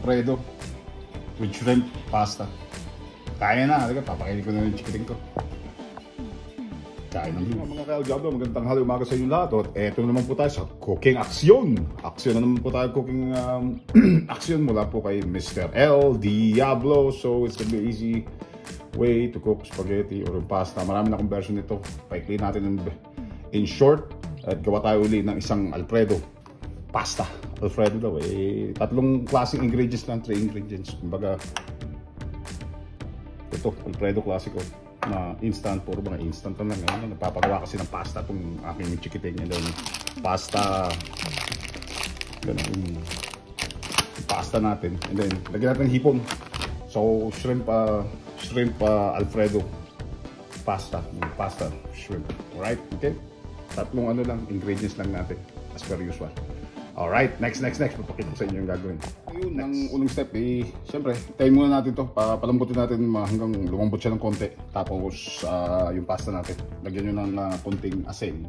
Alfredo with shrimp pasta. Kaya na, papakainin ko na yung chikiting ko. Kain ng mga Ka-El Diablo, magandang hali umaga sa inyo lahat. At eto naman po tayo sa cooking aksyon. Aksyon na naman po tayo, cooking aksyon mula po kay Mr. El Diablo. So it's gonna be easy way to cook spaghetti or pasta. Marami na akong version nito. Paikli natin in short. At gawa tayo uli ng isang Alfredo pasta. Alfredo daw tatlong klaseng ingredients lang, 3 ingredients. Kumbaga ito, Alfredo Classico na instant, puro mga instant lang ngayon. Nagpapagawa kasi ng pasta itong aking chikiting. And then pasta, ganun, pasta natin. And then lagyan natin ng hipon. So shrimp Alfredo pasta, shrimp. Alright, okay? Tatlong lang, ingredients lang natin as per usual. Alright, next. Papakita ko sa inyo yung gagawin. Ayun, ang unang step siyempre, tayo muna natin to. Palambutin natin hanggang lumambot siya ng konti. Tapos, yung pasta natin. Lagyan nyo ng konting asin.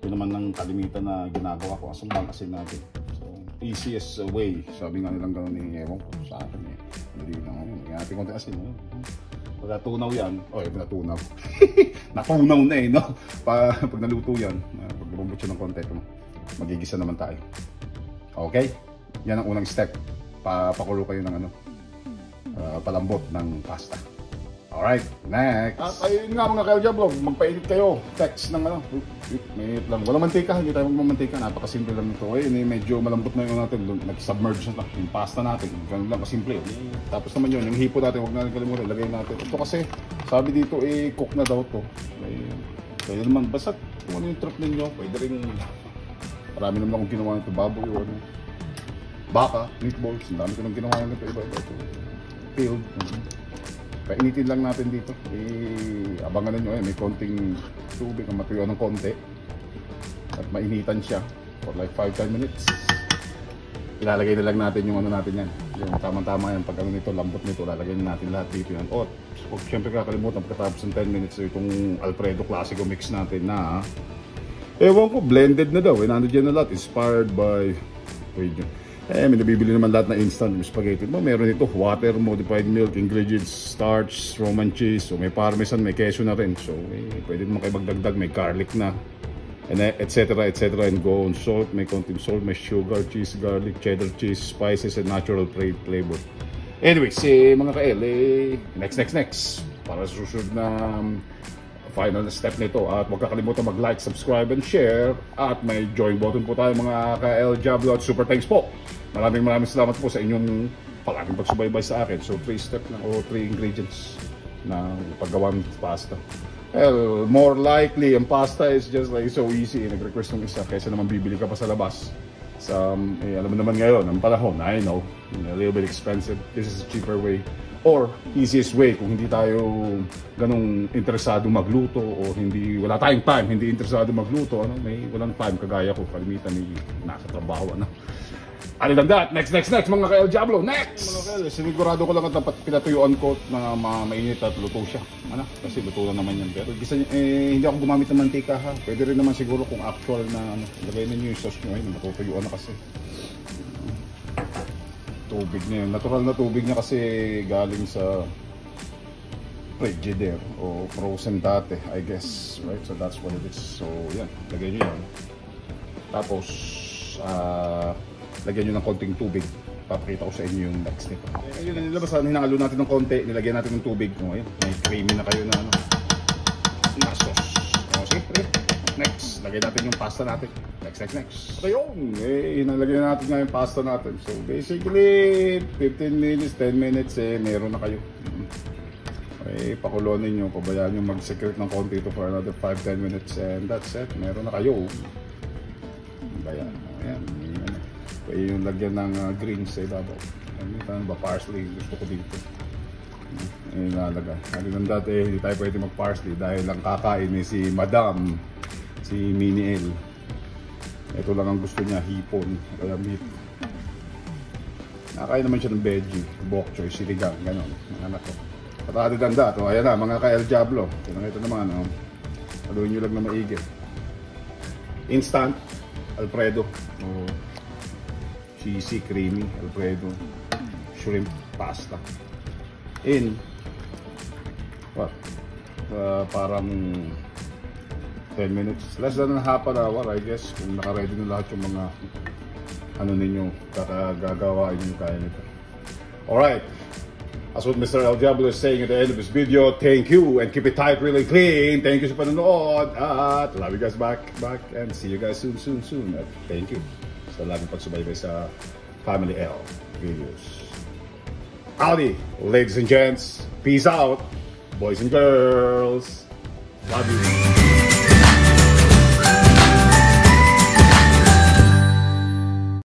Yun naman ng kalimitan na ginagawa ko. Asin natin. So, easiest way. Sabi nga nilang gano'n ewan ko sa akin Hindi na ngayon. Lagyan natin konting asin. Pag natunaw yan, natunaw. Natunaw na no? Pag naluto yan, pag lumambot siya ng konti, magigisa naman tayo. Okay? Yan ang unang step. Pakulo kayo ng palambot ng pasta. Alright, next. At ayun nga mga Ka-El Diablo, magpainit kayo. Text ng minute lang. Walang mantika, hindi tayo magmamantika. Napakasimple lang ito. Medyo malambot na yung natin. Nag-submerge na yung pasta natin. Ganun lang, kasimple. Tapos naman yun, yung hipo natin, huwag natin kalimutan. Lagay natin. Ito kasi, sabi dito, cook na daw ito. Kaya naman, basta kung ano yung trip ninyo, pwede rin. Marami naman akong ginawa nito, baboy o baka, meatballs, ang dami ko nang ginawa nito, iba-iba ito. Peeled. Painitin lang natin dito. Abangan nyo, may konting tubig na matuyuan ng konti. At mainitan siya for like 5-10 minutes. Ilalagay na lang natin yung natin yan. Yung tamang-tama yan, pag nito, lambot nito, lalagay na natin lahat dito yan. At siyempre kakalimutan, pagkatapos ng 10 minutes, itong Alfredo Classico mix natin na ewan ko, blended na daw. Nandun na lahat. Inspired by may nabibili naman lahat na instant spaghetti. Meron ito, water, modified milk, ingredients, starch, Roman cheese. So may parmesan, may queso na rin. So pwede naman kayo magdagdag. May garlic na. And etc. And go on salt. May konting salt, may sugar, cheese, garlic, cheddar cheese, spices, and natural flavor. Anyways, mga Ka-El, next. Para sa susunod na final step nito, at huwag kakalimutan mag-like, subscribe, and share, at may join button po tayo mga Ka-El Diablo, at super thanks po. Maraming salamat po sa inyong palaging pagsubaybay sa akin. So 3 steps na o 3 ingredients na paggawa ng pasta. Well, more likely ang pasta is just like so easy. Nag-request ng isa kaysa naman bibili ka pa sa labas. Alam mo naman ngayon ang panahon, I know, a little bit expensive. This is a cheaper way or easiest way kung hindi tayo ganong interesado magluto o wala tayong time, hindi interesado magluto, walang time kagaya ko, kalimitan nasa trabaho, Other than that, next mga Ka-El Diablo, next! Mga Ka-El, sinigurado ko lang at pinatuyuan ko na mainit at luto siya. Kasi luto na naman yan. Pero hindi ako gumamit ng mantika ha. Pwede rin naman siguro kung actual na lagay ninyo yung sauce nyo. Natutuyuan na kasi. Tubig niya. Natural na tubig niya kasi galing sa Frigidaire o frozen dati, I guess. Right? So that's what it is. So yan, lagay nyo yan. Tapos, lagyan nyo ng konting tubig. Papakita ko sa inyo yung next nito. Ayun na nilabas, hinalo natin ng konti, nilagyan natin ng tubig. Ayun, may creamy na kayo na sauce. Sige, next, lagyan natin yung pasta natin. Next. Ayun, nalagyan natin nga yung pasta natin. So basically, 15 minutes, 10 minutes, meron na kayo. Pakuloan ninyo, pabayaan nyo mag-secret ng konti ito for another 5-10 minutes and that's it, meron na kayo. Ayan. Yung lagyan ng greens sa ibabaw. Ano ba? Parsley. Gusto ko dito. Nalagay. Ano dati, hindi tayo pwede mag-parsley dahil ang kakain si Madam, si Mini L. Ito lang ang gusto niya, hipon. Kaya meat. Nakain naman siya ng veggie, bok choy, siligang, gano'n. At other than that, ayan na, mga Ka-El Diablo. Ito naman, haluin nyo lang na maigi. Instant Alfredo. Cheesy, creamy Alfredo. shrimp pasta in what? Parang 10 minutes, less than a half an hour I guess, kung naka-ready na lahat yung mga ano ninyo, gagawain nyo kaya nito. Alright, that's what Mr. El Diablo is saying at the end of this video. Thank you and keep it tight, really clean. Thank you sa panonood at love you guys back and see you guys soon. At thank you sa laging pagsubaybay sa Family L videos. Howdy, ladies and gents. Peace out, boys and girls. Love you.